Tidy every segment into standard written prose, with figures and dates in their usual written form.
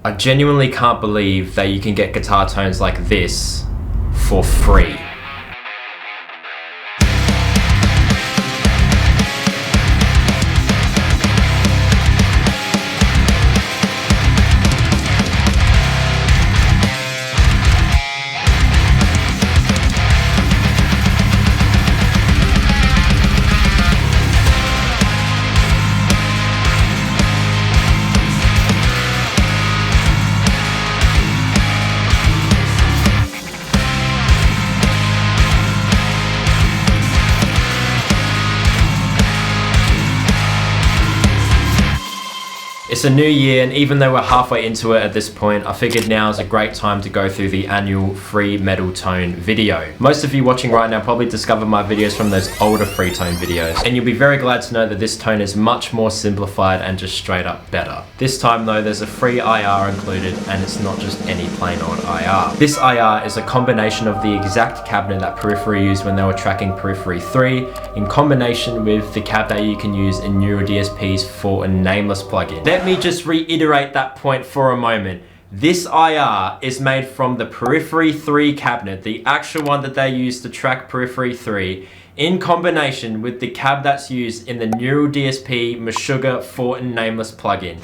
I genuinely can't believe that you can get guitar tones like this for free. It's a new year, and even though we're halfway into it at this point, I figured now is a great time to go through the annual free metal tone video. Most of you watching right now probably discovered my videos from those older free tone videos, and you'll be very glad to know that this tone is much more simplified and just straight up better. This time though, there's a free IR included, and it's not just any plain old IR. This IR is a combination of the exact cabinet that Periphery used when they were tracking Periphery 3, in combination with the cab that you can use in Neural DSP's for a nameless plugin. Let me just reiterate that point for a moment. This IR is made from the Periphery 3 cabinet, the actual one that they use to track Periphery 3, in combination with the cab that's used in the Neural DSP Meshuggah for a nameless plugin.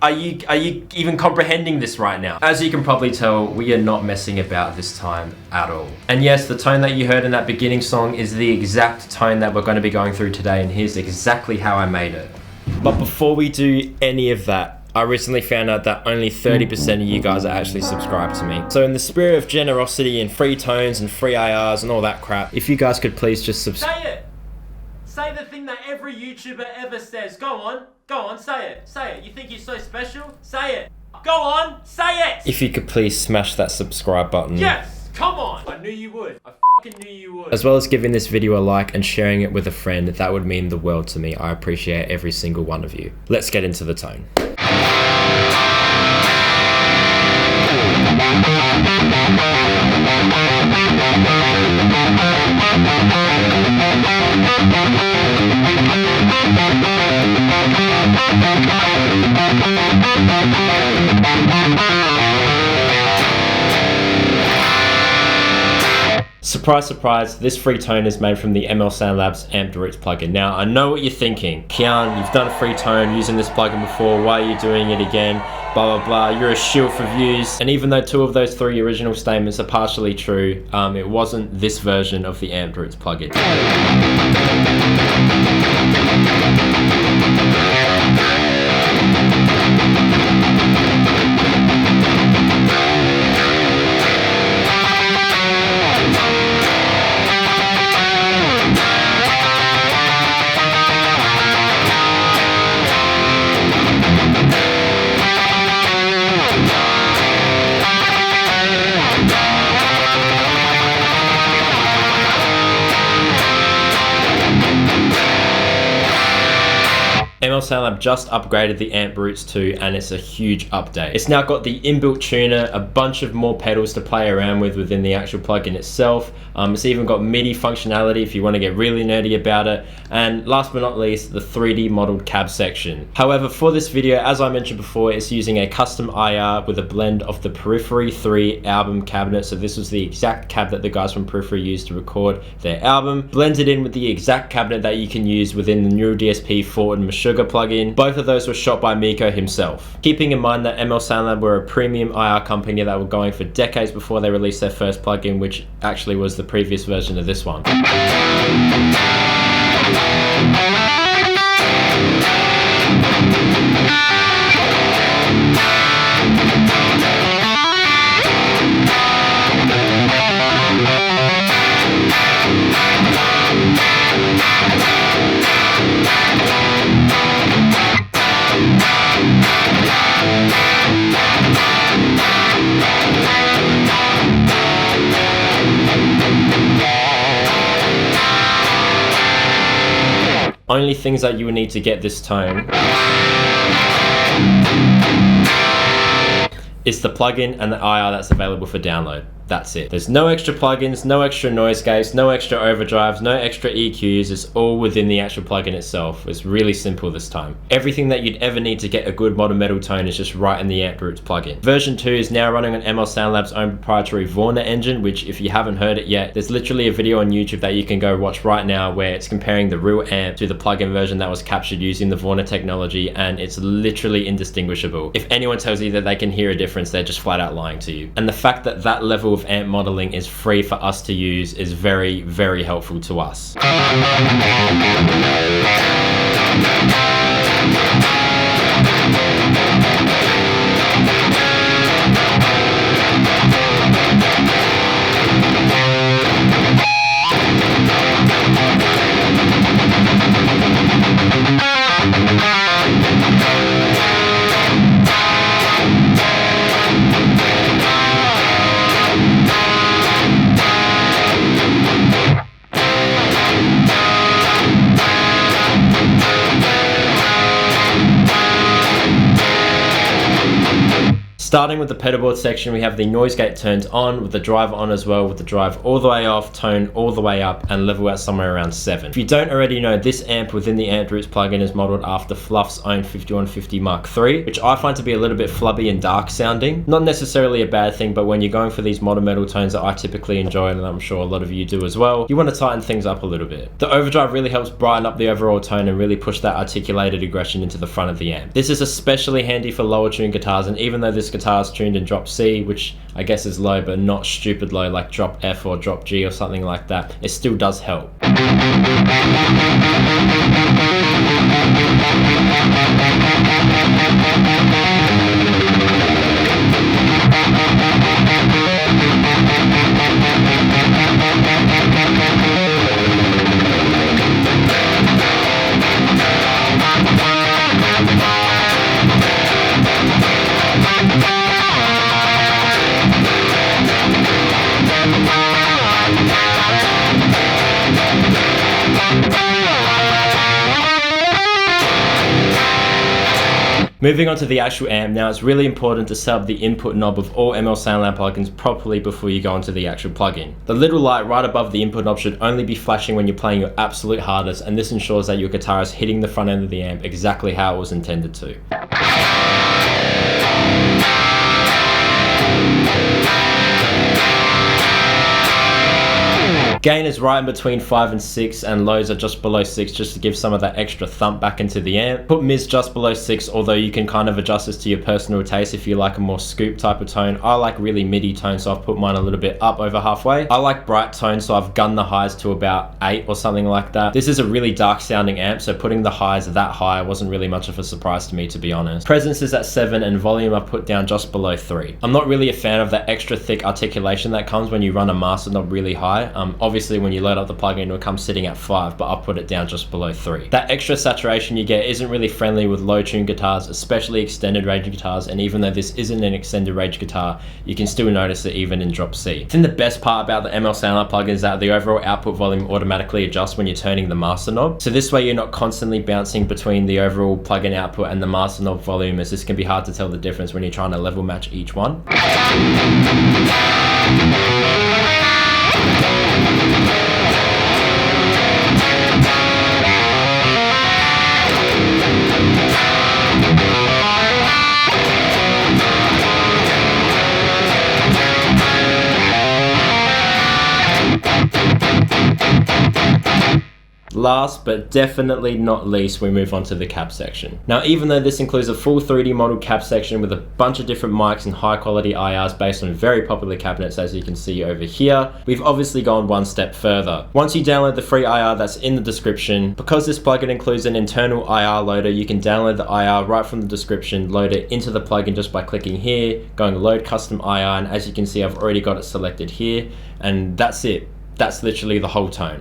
Are you even comprehending this right now? As you can probably tell, we are not messing about this time at all. And yes, the tone that you heard in that beginning song is the exact tone that we're going to be going through today, and here's exactly how I made it. But before we do any of that, I recently found out that only 30% of you guys are actually subscribed to me. So in the spirit of generosity and free tones and free IRs and all that crap, if you guys could please just subscribe. Say it! Say the thing that every YouTuber ever says. Go on, say it. Say it. You think you're so special? Say it. Go on, say it! If you could please smash that subscribe button. Yes! Come on! I knew you would. I fucking knew you would. As well as giving this video a like and sharing it with a friend, that would mean the world to me. I appreciate every single one of you. Let's get into the tone. Surprise, surprise, this free tone is made from the ML Soundlabs Amped Roots plugin. Now, I know what you're thinking. Keyan, you've done a free tone using this plugin before, why are you doing it again? Blah, blah, blah, you're a shield for views. And even though 2 of those 3 original statements are partially true, it wasn't this version of the Amped Roots plugin. ML Soundlab just upgraded the Amp Roots 2, and it's a huge update. It's now got the inbuilt tuner, a bunch of more pedals to play around with within the actual plugin itself. It's even got MIDI functionality if you want to get really nerdy about it. And last but not least, the 3D modeled cab section. However, for this video, as I mentioned before, it's using a custom IR with a blend of the Periphery 3 album cabinet. So this was the exact cab that the guys from Periphery used to record their album, blended in with the exact cabinet that you can use within the Neural DSP Forward Meshuggah plugin. Both of those were shot by Miko himself. Keeping in mind that ML Soundlab were a premium IR company that were going for decades before they released their first plugin, which actually was the previous version of this one. Only things that you would need to get this tone is the plugin and the IR that's available for download. That's it. There's no extra plugins, no extra noise gates, no extra overdrives, no extra EQs. It's all within the actual plugin itself. It's really simple this time. Everything that you'd ever need to get a good modern metal tone is just right in the Amp Roots plugin. Version 2 is now running on ML Soundlab's own proprietary Warner engine, which if you haven't heard it yet, there's literally a video on YouTube that you can go watch right now where it's comparing the real amp to the plugin version that was captured using the Warner technology, and it's literally indistinguishable. If anyone tells you that they can hear a difference, they're just flat out lying to you. And the fact that that level of amp modeling is free for us to use is very, very helpful to us. Starting with the pedalboard section, we have the noise gate turned on with the drive on as well, with the drive all the way off, tone all the way up, and level out somewhere around 7. If you don't already know, this amp within the Amp Roots plugin is modeled after Fluff's own 5150 Mark III, which I find to be a little bit flubby and dark sounding. Not necessarily a bad thing, but when you're going for these modern metal tones that I typically enjoy, and I'm sure a lot of you do as well, you want to tighten things up a little bit. The overdrive really helps brighten up the overall tone and really push that articulated aggression into the front of the amp. This is especially handy for lower tuned guitars, and even though this guitar is tuned in drop C, which I guess is low but not stupid low like drop F or drop G or something like that, it still does help. Moving on to the actual amp now, it's really important to set up the input knob of all ML Soundlab plugins properly before you go into the actual plugin. The little light right above the input knob should only be flashing when you're playing your absolute hardest, and this ensures that your guitar is hitting the front end of the amp exactly how it was intended to. Gain is right in between 5 and 6, and lows are just below 6, just to give some of that extra thump back into the amp. Put mids just below 6, although you can kind of adjust this to your personal taste if you like a more scoop type of tone. I like really midi tone, so I've put mine a little bit up over halfway. I like bright tone, so I've gunned the highs to about 8 or something like that. This is a really dark sounding amp, so putting the highs that high wasn't really much of a surprise to me, to be honest. Presence is at 7, and volume I put down just below 3. I'm not really a fan of that extra thick articulation that comes when you run a master knob really high. Obviously when you load up the plugin it'll come sitting at 5, but I'll put it down just below 3. That extra saturation you get isn't really friendly with low tune guitars, especially extended range guitars, and even though this isn't an extended range guitar, you can still notice it even in drop C. I think the best part about the ML Soundlab plugin is that the overall output volume automatically adjusts when you're turning the master knob, so this way you're not constantly bouncing between the overall plugin output and the master knob volume, as this can be hard to tell the difference when you're trying to level match each one. Last but definitely not least, we move on to the cab section. Now, even though this includes a full 3D modeled cab section with a bunch of different mics and high quality IRs based on very popular cabinets, as you can see over here, we've obviously gone one step further. Once you download the free IR that's in the description, because this plugin includes an internal IR loader, you can download the IR right from the description, load it into the plugin just by clicking here, going load custom IR, and as you can see, I've already got it selected here, and that's it. That's literally the whole tone.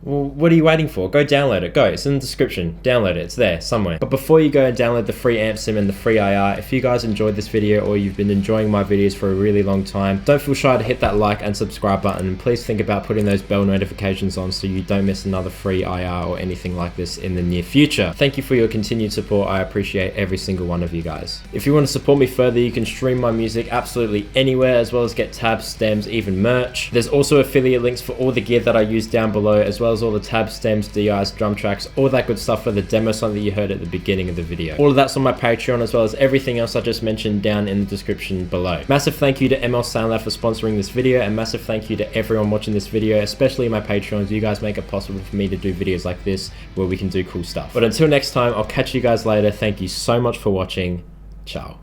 What what are you waiting for? Go download it. Go. It's in the description. Download it. It's there somewhere. But before you go and download the free amp sim and the free IR, if you guys enjoyed this video or you've been enjoying my videos for a really long time, don't feel shy to hit that like and subscribe button, and please think about putting those bell notifications on so you don't miss another free IR or anything like this in the near future. Thank you for your continued support. I appreciate every single one of you guys. If you want to support me further, you can stream my music absolutely anywhere, as well as get tabs, stems, even merch. There's also affiliate links for all the gear that I use down below, as well as all the tabs, stems, DIs, drum tracks, all that good stuff for the demo song that you heard at the beginning of the video. All of that's on my Patreon, as well as everything else I just mentioned down in the description below. Massive thank you to ML SoundLab for sponsoring this video, and massive thank you to everyone watching this video, especially my Patreons. You guys make it possible for me to do videos like this where we can do cool stuff. But until next time, I'll catch you guys later. Thank you so much for watching. Ciao.